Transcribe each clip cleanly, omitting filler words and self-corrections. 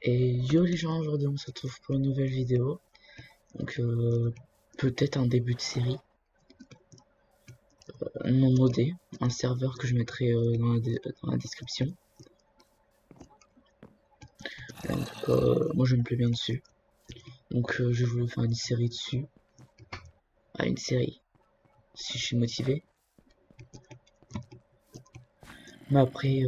Et yo les gens, aujourd'hui on se retrouve pour une nouvelle vidéo. Donc peut-être un début de série non modé, un serveur que je mettrai dans la description. Et en tout cas, moi je me plais bien dessus. Donc je voulais faire une série dessus. Ah, une série, si je suis motivé. Mais après,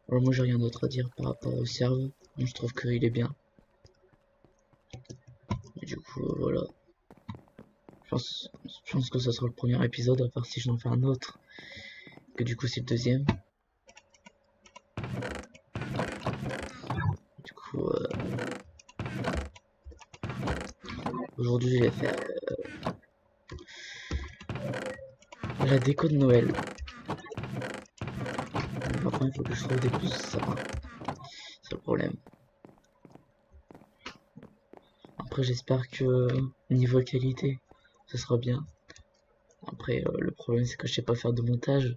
alors moi j'ai rien d'autre à dire par rapport au serveur. Moi, je trouve qu'il est bien. Et du coup, voilà. Je pense que ça sera le premier épisode, à part si j'en fais un autre. Que du coup c'est le deuxième. Du coup, aujourd'hui je vais faire la déco de Noël. Après il faut que je trouve des plus sapins. C'est le problème. Après j'espère que niveau qualité ça sera bien. Après le problème c'est que je sais pas faire de montage.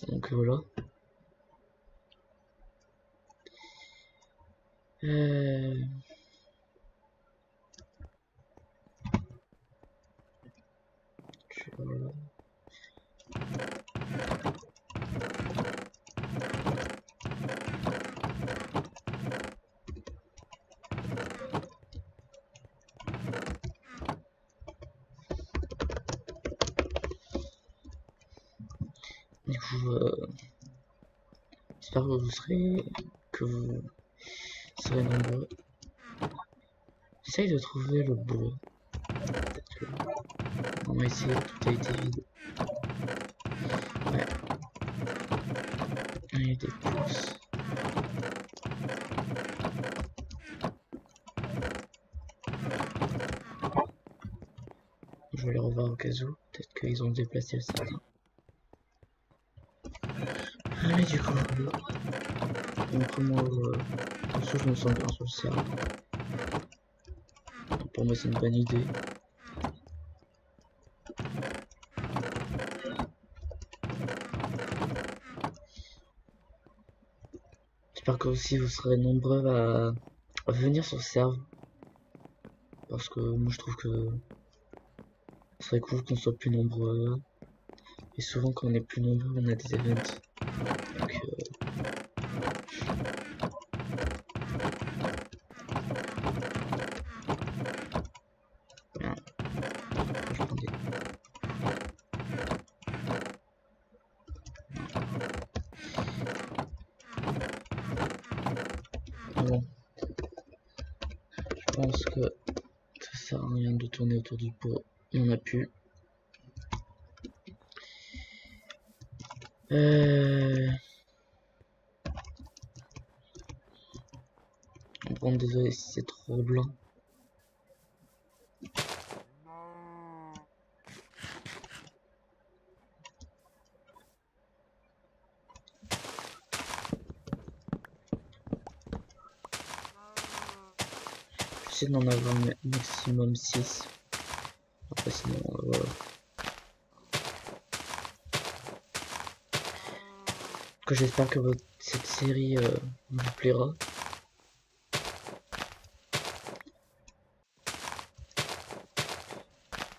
Donc voilà. Euh... Voilà. Du coup j'espère que vous serez nombreux. J'essaye de trouver le bois. Peut-être que on va essayer, tout a été vide. Ouais, il y a des pousses. Je vais les revoir au cas où. Peut-être qu'ils ont déplacé le sapin. Ah mais du coup, donc moi, perso je me sens bien sur le serveur. Pour moi c'est une bonne idée. J'espère que aussi vous serez nombreux à venir sur le serveur. Parce que moi je trouve que ce serait cool qu'on soit plus nombreux. Et souvent quand on est plus nombreux on a des events. Donc voilà. Je prends des... Bon, je pense que ça sert à rien de tourner autour du pot. Il n'y en a plus. Bon, désolé si c'est trop blanc. J'essaie d'en avoir maximum 6. Après sinon, voilà. J'espère que cette série vous plaira.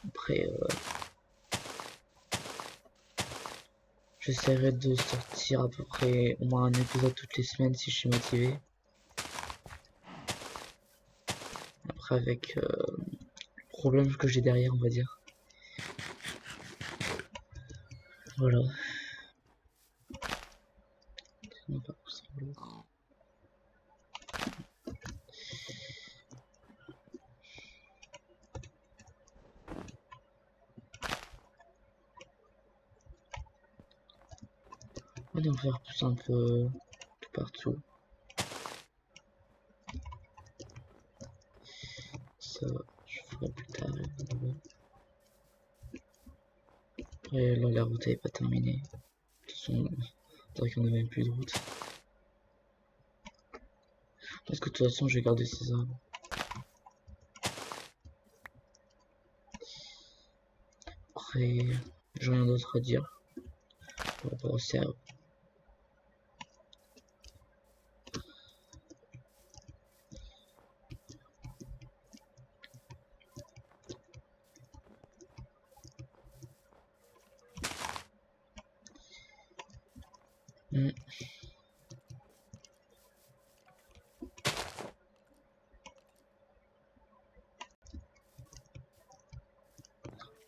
Après, j'essaierai de sortir à peu près au moins un épisode toutes les semaines si je suis motivé. Après avec le problème que j'ai derrière, on va dire. Voilà. Non, pas pour ça, voilà. On va en faire plus un peu tout partout. Ça, je ferai plus tard. Après, là, la route n'est pas terminée. De toute façon, c'est vrai qu'on n'a même plus de route. Parce que de toute façon, j'ai gardé ces arbres. Après, j'ai rien d'autre à dire par rapport au serveur.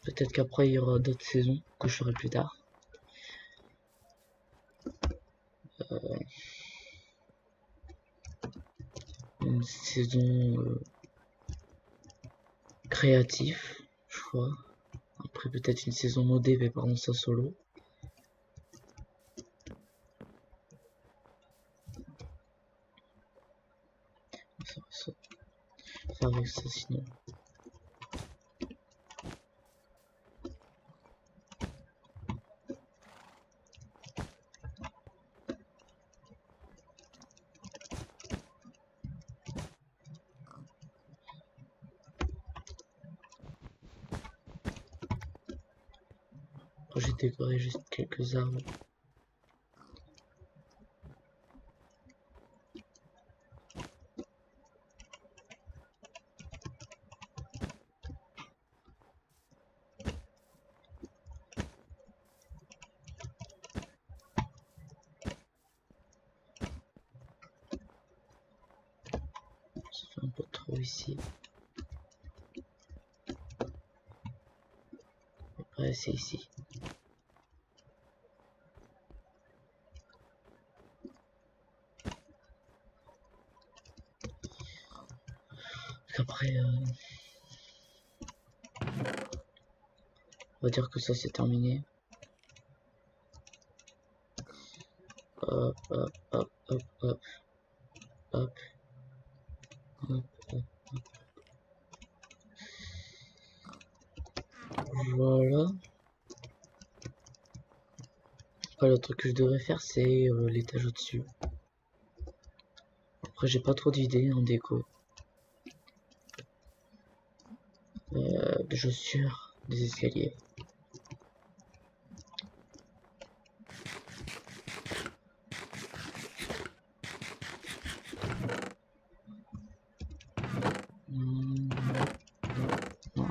Peut-être qu'après il y aura d'autres saisons que je ferai plus tard. Une saison créative, je crois. Après peut-être une saison modée, mais pardon ça solo. Ça va faire avec ça sinon. J'ai décoré juste quelques arbres. Ça fait un peu trop ici. Après c'est ici. Après on va dire que ça c'est terminé. Hop, hop, hop, hop, hop, hop, hop, hop. Voilà. Après, le truc que je devrais faire, c'est l'étage au-dessus. Après, j'ai pas trop d'idées en déco. Des chaussures, des escaliers. Non.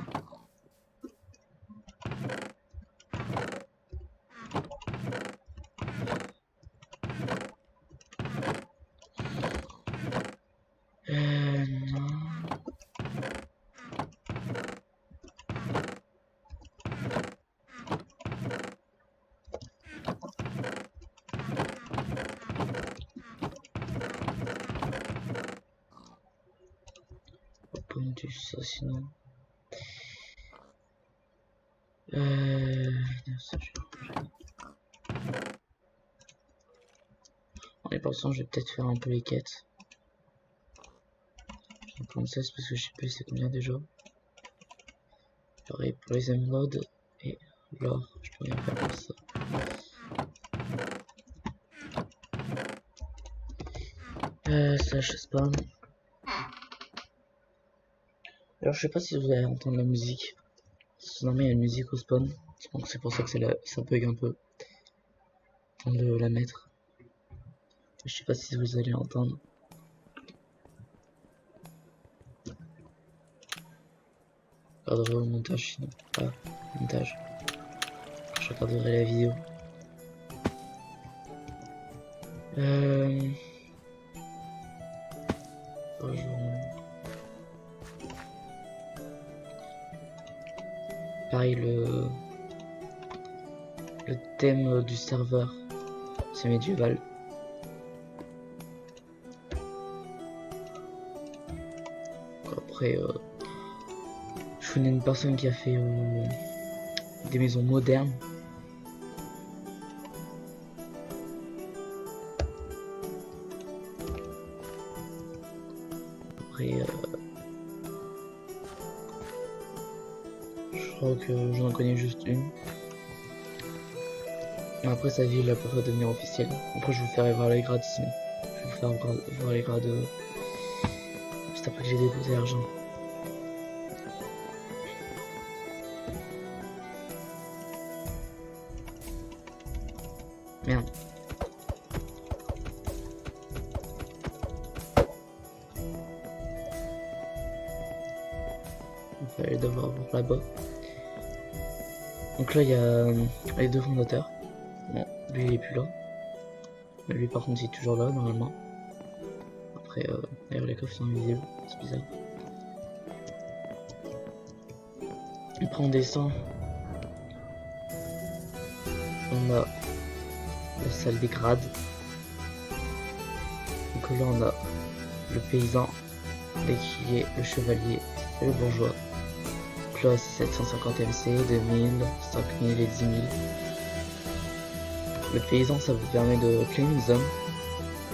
Pas du ça sinon. Ça, en y pensant, je vais peut-être faire un peu les quêtes. Je vais prendre 16 parce que je sais plus c'est combien déjà. Pareil pour les émeraudes et l'or, je peux rien faire pour ça. Slash spawn. Alors je sais pas si vous allez entendre la musique. Normalement il y a une musique au spawn. Donc c'est pour ça que ça bug un peu. De la mettre. Je sais pas si vous allez entendre. Je regarderai au montage sinon. Ah, montage. Je regarderai la vidéo. Pareil, le thème du serveur, c'est médiéval. Après, je connais une personne qui a fait des maisons modernes. Après, je crois que j'en connais juste une. Après sa ville, elle peut pas devenir officielle. Après, je vous ferai voir les grades sinon. Je vais vous faire voir les grades juste après que j'ai déposé l'argent. Merde. On va aller devoir voir là-bas. Donc là, il y a les deux fondateurs. Bon, lui il est plus là. Mais lui par contre il est toujours là normalement. Après, d'ailleurs les coffres sont invisibles, c'est bizarre. Après on descend on a la salle des grades. Donc là on a le paysan, l'écuyer, le chevalier et le bourgeois. Donc là c'est 750 MC, 2000, 5000 et 10 000. Le paysan ça vous permet de claim une zone,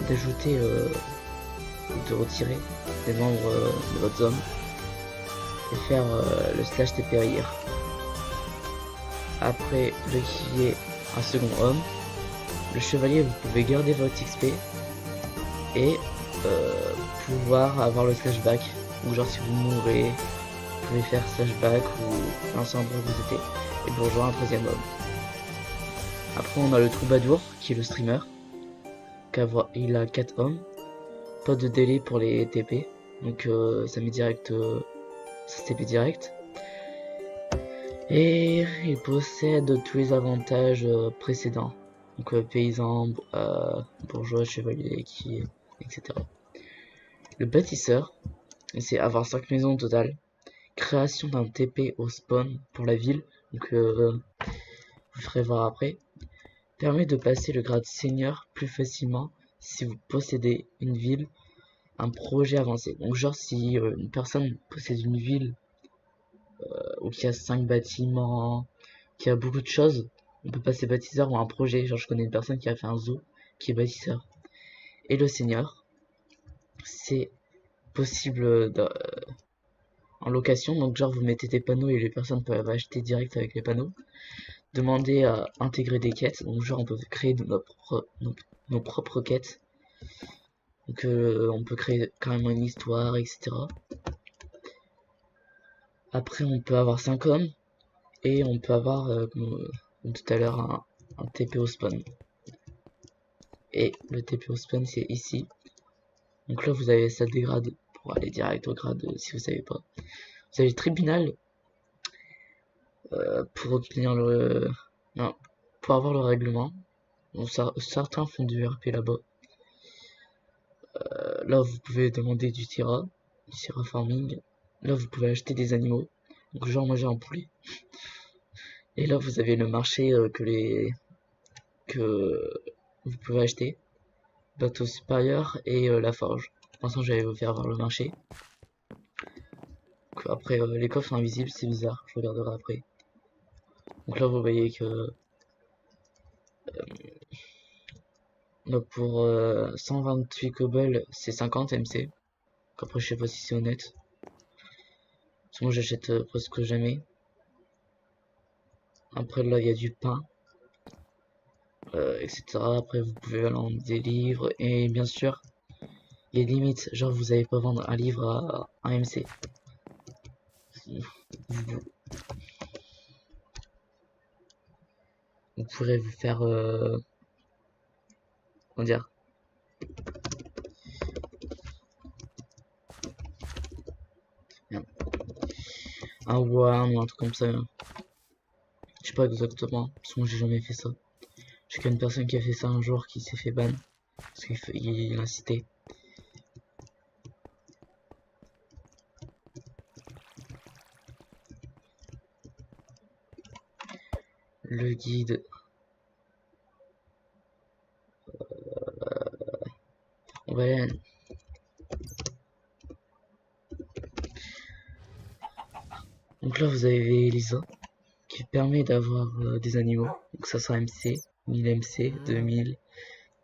d'ajouter ou de retirer des membres de votre zone et faire le slash TPIR. Après l'écuyer, un second homme. Le chevalier vous pouvez garder votre XP et pouvoir avoir le slash back, ou genre si vous mourrez vous pouvez faire slash back ou lancer un endroit où vous étiez, et vous rejoindre un troisième homme. Après on a le troubadour qui est le streamer, il a 4 hommes, pas de délai pour les TP, donc ça met direct, ça se TP direct, et il possède tous les avantages précédents, donc paysan, bourgeois, chevalier, qui etc. Le bâtisseur, c'est avoir 5 maisons au total, création d'un TP au spawn pour la ville, donc vous ferez voir après, permet de passer le grade seigneur plus facilement si vous possédez une ville, un projet avancé. Donc genre si une personne possède une ville ou qui a 5 bâtiments, qui a beaucoup de choses, on peut passer bâtisseur ou un projet. Genre je connais une personne qui a fait un zoo qui est bâtisseur. Et le seigneur, c'est possible en location, donc genre vous mettez des panneaux et les personnes peuvent acheter direct avec les panneaux. Demandez à intégrer des quêtes, donc genre on peut créer nos propres quêtes, donc on peut créer carrément une histoire, etc. Après on peut avoir 5 hommes et on peut avoir comme tout à l'heure un TP au spawn, et le TP au spawn c'est ici. Donc là vous avez salle des grades pour aller direct au grade si vous savez pas. Vous avez le tribunal pour obtenir le... Non, pour avoir le règlement. Donc, certains font du RP là-bas. Là vous pouvez demander du Tira farming. Là vous pouvez acheter des animaux. Donc genre moi j'ai un poulet. Et là vous avez le marché que vous pouvez acheter. Bateau supérieur et la forge. Pour l'instant j'allais vous faire voir le marché. Donc, après les coffres sont invisibles, c'est bizarre, je regarderai après. Donc là vous voyez que donc pour 128 cobble c'est 50 MC. Donc après je sais pas si c'est honnête. Moi j'achète presque jamais. Après là il y a du pain, etc. Après vous pouvez vendre des livres et bien sûr il y a des limites. Genre vous n'allez pas vendre un livre à un MC. Vous pourrez vous faire comment dire, un warn ou un truc comme ça. Je sais pas exactement, parce que moi j'ai jamais fait ça. J'ai qu'une personne qui a fait ça un jour qui s'est fait ban parce qu'il incitait. Le guide. Ouais. Donc là vous avez Elisa qui permet d'avoir des animaux. Donc ça sera MC, 1000 MC, 2000,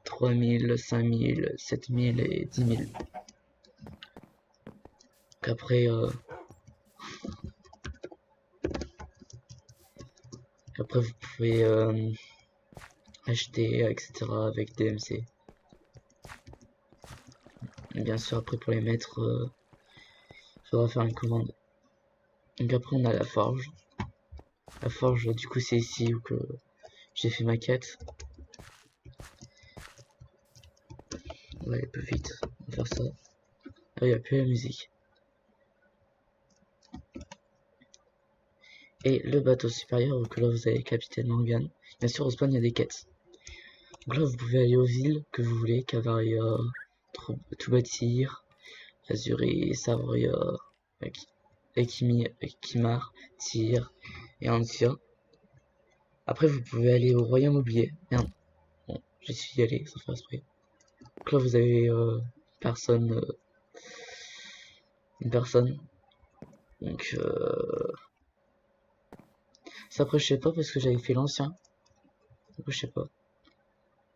3000, 5000, 7000 et 10 000. Donc après vous pouvez acheter etc avec des MC. Et bien sûr après pour les mettre faudra faire une commande. Donc après on a la forge. La forge du coup c'est ici où que j'ai fait ma quête. On va aller plus vite, on va faire ça. Là il n'y a plus la musique. Et le bateau supérieur, donc là vous avez Capitaine Morgan. Bien sûr au spawn il y a des quêtes. Donc là vous pouvez aller aux villes que vous voulez, Cavaria, tout bâtir, Azurie, Savoria, Ekimar, Tyr et Antia. Après, vous pouvez aller au royaume oublié. Merde, bon, j'y suis allé sans faire exprès. Donc là, vous avez personne, une personne. Donc, ça après, je sais pas parce que j'avais fait l'ancien. Du coup, je sais pas.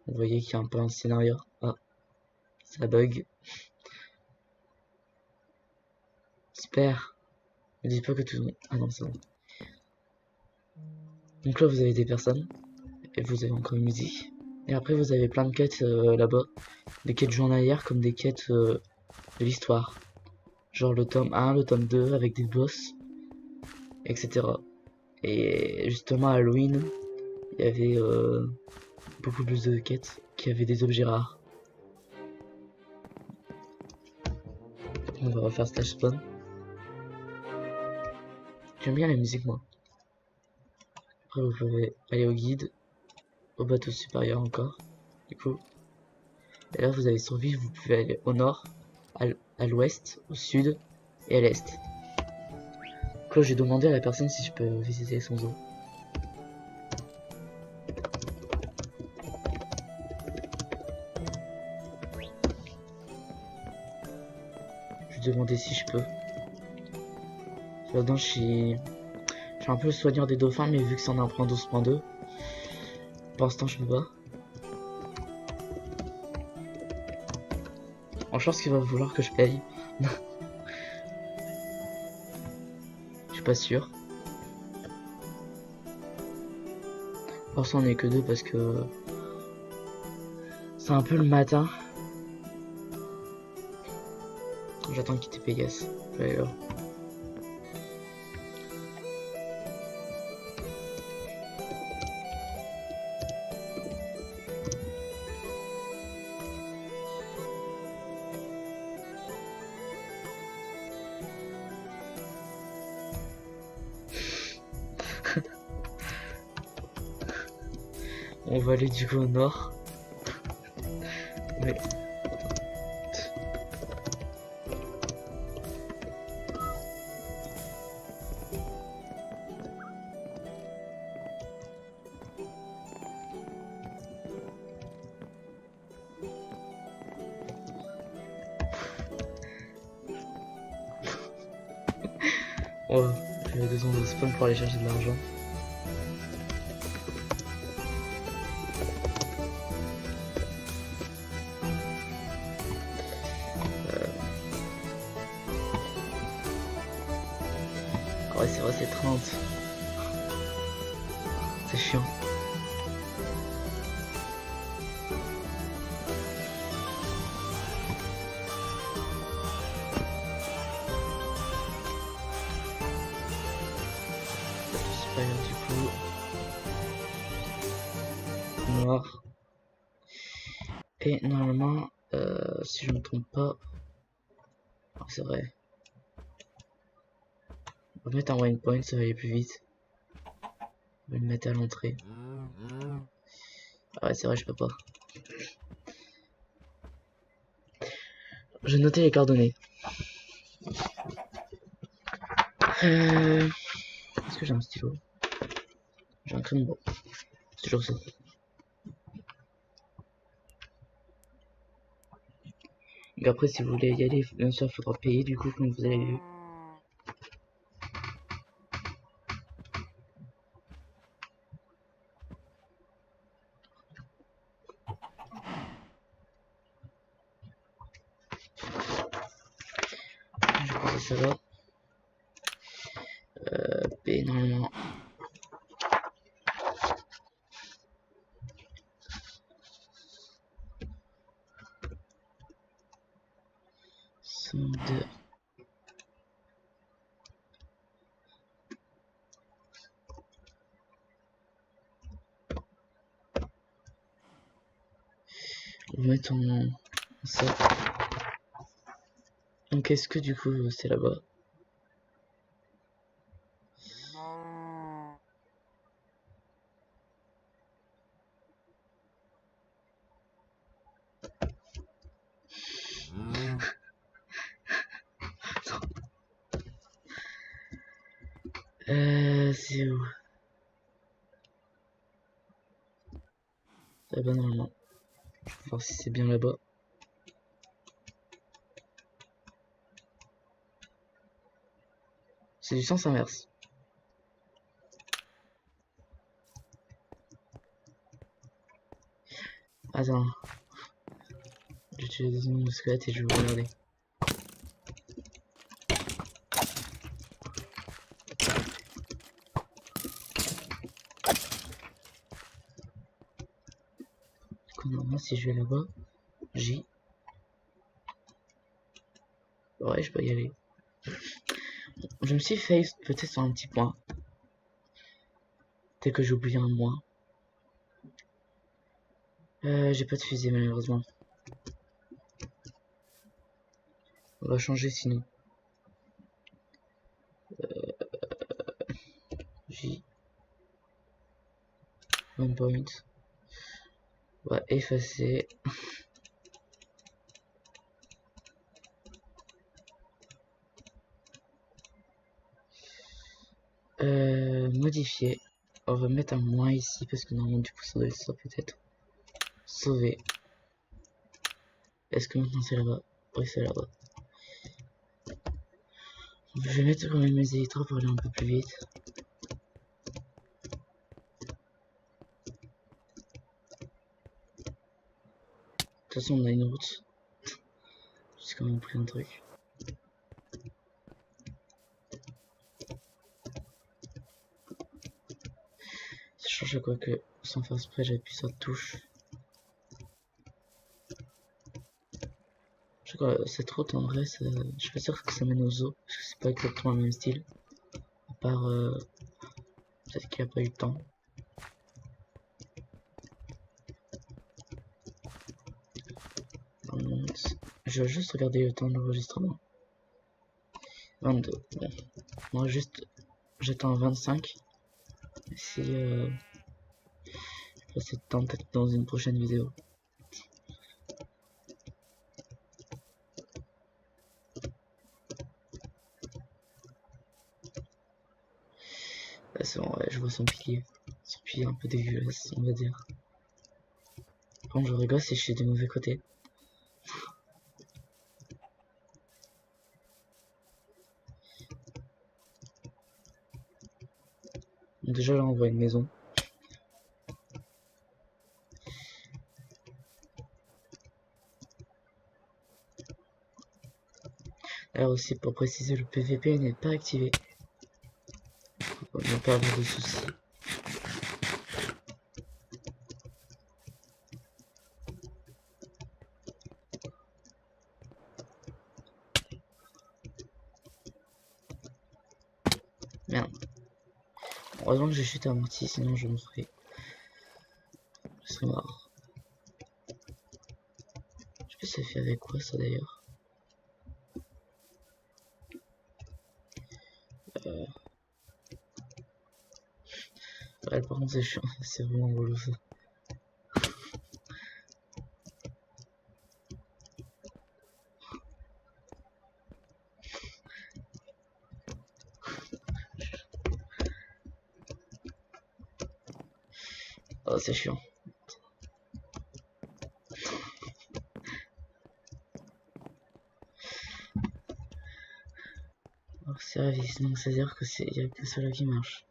Vous voyez qu'il y a un peu un scénario. Ah, ça bug. J'espère. Ne dis pas que tout le monde. Ah non, c'est bon. Donc là, vous avez des personnes. Et vous avez encore une musique. Et après, vous avez plein de quêtes là-bas. Des quêtes journalières comme des quêtes de l'histoire. Genre le tome 1, le tome 2 avec des boss, etc. Et justement, à Halloween, il y avait beaucoup plus de quêtes qui avaient des objets rares. On va refaire stage spawn. J'aime bien la musique, moi. Après, vous pouvez aller au guide, au bateau supérieur encore. Du coup, et là, vous avez survivre. Vous pouvez aller au nord, à l'ouest, au sud et à l'est. Donc là, j'ai demandé à la personne si je peux visiter son zoo. Je lui ai demandé si je peux. Là-dedans, je suis un peu le soigneur des dauphins, mais vu que c'est en 1.12.2, pour l'instant, je peux pas. En chance qu'il va vouloir que je paye. Je suis pas sûr. Pour l'instant, on est que deux parce que c'est un peu le matin. J'attends qu'il quitter Pégase. Je vais aller là. On va aller du coup au nord. Mais... Oh, j'avais besoin de spawn pour aller chercher de l'argent. Ouais, c'est vrai, c'est 30. C'est chiant. Supérieur du coup. Noir. Et normalement, si je me trompe pas... Oh, c'est vrai. On va mettre un waypoint, ça va aller plus vite. On va le mettre à l'entrée. Ah ouais, c'est vrai, je peux pas. J'ai noté les coordonnées. Est-ce que j'ai un stylo? J'ai un crayon. Bon, c'est toujours ça. Donc après, si vous voulez y aller, bien sûr, il faudra payer du coup, comme vous avez vu. Je pense que ça va. Payer normalement. Deux. On va mettre en ça. Donc est-ce que du coup c'est là-bas? C'est où? Là-bas normalement. Je vais voir si c'est bien là-bas. C'est du sens inverse. Attends. J'utilise mon squelette et je vais regarder. Du coup, normalement, si je vais là-bas, J. Ouais, je peux y aller. Je me suis fait peut-être sur un petit point. Dès que j'ai oublié un mois. J'ai pas de fusée malheureusement. On va changer sinon. J. One point. On va effacer. Modifier. On va mettre un moins ici parce que normalement du coup ça doit être ça peut-être. Sauver. Est-ce que maintenant c'est là-bas? Oui, c'est là-bas. Je vais mettre quand même mes électros pour aller un peu plus vite. De toute façon on a une route. J'ai quand même pris un truc. Ça change à quoi que sans faire exprès j'appuie sur la touche. Je sais quoi, cette route en vrai, je suis pas sûr que ça mène aux eaux, parce que c'est pas exactement le même style. À part peut-être qu'il n'y a pas eu le temps. Je vais juste regarder le temps d'enregistrement. 22. Bon. Moi juste j'attends 25. Si je passe de temps peut-être dans une prochaine vidéo. C'est bon, ouais, je vois son pilier. Son pilier un peu dégueulasse, on va dire. Quand je rigole, c'est que je suis du mauvais côté. Déjà là on voit une maison. Alors aussi pour préciser, le PVP n'est pas activé. On va pas avoir de soucis. Merde. Heureusement que j'ai chuté amorti, sinon je serais mort. Je sais pas si ça fait avec quoi ça d'ailleurs. Ouais, par contre c'est chiant, c'est vraiment relou ça. Oh c'est chiant. Alors service, donc c'est à dire que il y a que cela qui marche.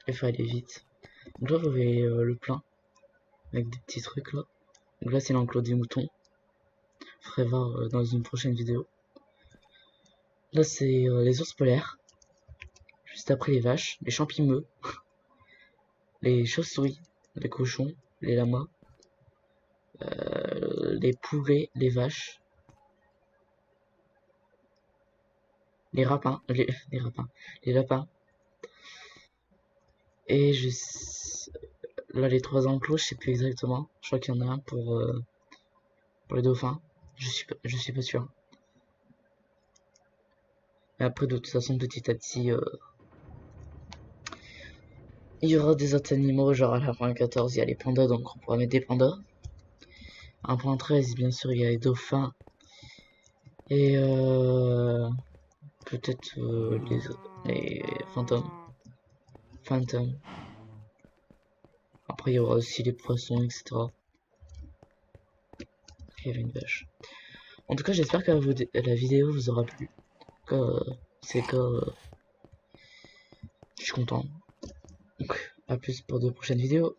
Il faut aller vite. Donc là vous voyez le plein. Avec des petits trucs là. Donc là c'est l'enclos des moutons. Faudrait voir dans une prochaine vidéo. Là c'est les ours polaires. Juste après les vaches, les champignons, les chauves-souris, les cochons, les lamas, les poulets, les vaches, les rapins, les rapins, les lapins. Et là les trois enclos, je sais plus exactement. Je crois qu'il y en a un pour les dauphins. Je suis pas sûr. Mais après de toute façon petit à petit il y aura des autres animaux, genre à la fin 14 il y a les pandas, donc on pourra mettre des pandas. 1.13 bien sûr il y a les dauphins. Et peut-être les fantômes. Fantômes. Après, il y aura aussi les poissons, etc. Il y avait une vache. En tout cas, j'espère que la vidéo vous aura plu. C'est que je suis content. Donc, à plus pour de prochaines vidéos.